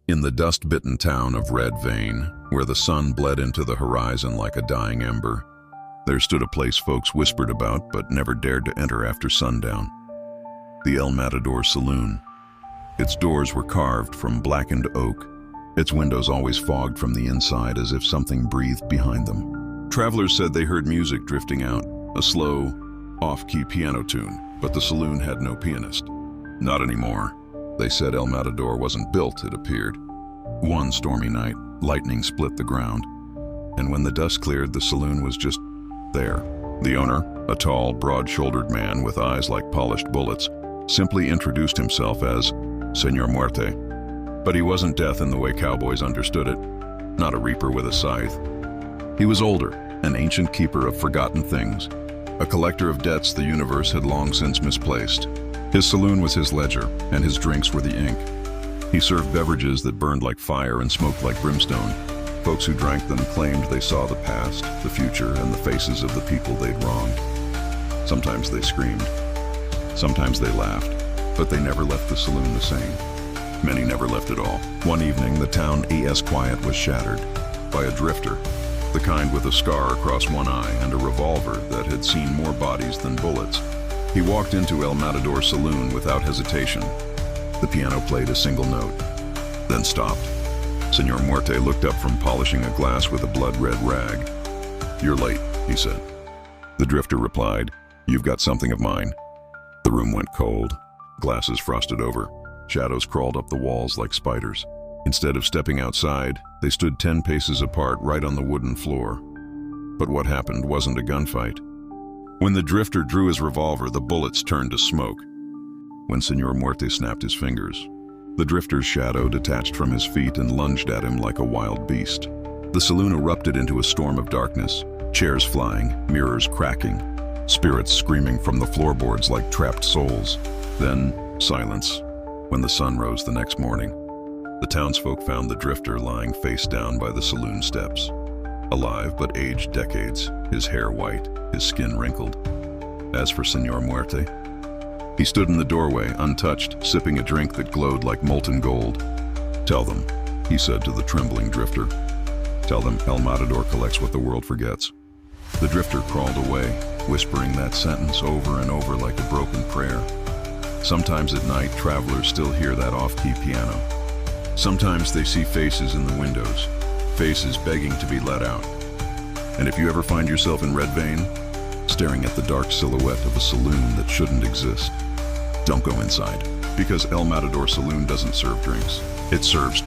In the dust-bitten town of Red Vein, where the sun bled into the horizon like a dying ember, there stood a place folks whispered about but never dared to enter after sundown. The Matador Saloon. Its doors were carved from blackened oak, its windows always fogged from the inside as if something breathed behind them. Travelers said they heard music drifting out, a slow, off-key piano tune, but the saloon had no pianist. Not anymore. They said El Matador wasn't built, it appeared. One stormy night, lightning split the ground, and when the dust cleared, the saloon was just there. The owner, a tall, broad-shouldered man with eyes like polished bullets, simply introduced himself as Señor Muerte. But he wasn't death in the way cowboys understood it, not a reaper with a scythe. He was older, an ancient keeper of forgotten things, a collector of debts the universe had long since misplaced. His saloon was his ledger, and his drinks were the ink. He served beverages that burned like fire and smoked like brimstone. Folks who drank them claimed they saw the past, the future, and the faces of the people they'd wronged. Sometimes they screamed. Sometimes they laughed, but they never left the saloon the same. Many never left at all. One evening, the town's quiet was shattered by a drifter, the kind with a scar across one eye and a revolver that had seen more bodies than bullets. He walked into El Matador Saloon without hesitation. The piano played a single note, then stopped. Señor Muerte looked up from polishing a glass with a blood-red rag. "You're late," he said. The drifter replied, "You've got something of mine." The room went cold. Glasses frosted over. Shadows crawled up the walls like spiders. Instead of stepping outside, they stood 10 paces apart right on the wooden floor. But what happened wasn't a gunfight. When the drifter drew his revolver, the bullets turned to smoke. When Señor Muerte snapped his fingers, the drifter's shadow detached from his feet and lunged at him like a wild beast. The saloon erupted into a storm of darkness, chairs flying, mirrors cracking, spirits screaming from the floorboards like trapped souls. Then, silence. When the sun rose the next morning, the townsfolk found the drifter lying face down by the saloon steps. Alive but aged decades, his hair white, his skin wrinkled. As for Señor Muerte, he stood in the doorway, untouched, sipping a drink that glowed like molten gold. "Tell them," he said to the trembling drifter. "Tell them El Matador collects what the world forgets." The drifter crawled away, whispering that sentence over and over like a broken prayer. Sometimes at night, travelers still hear that off-key piano. Sometimes they see faces in the windows, faces begging to be let out. And if you ever find yourself in Red Vein, staring at the dark silhouette of a saloon that shouldn't exist, don't go inside, because El Matador Saloon doesn't serve drinks. It serves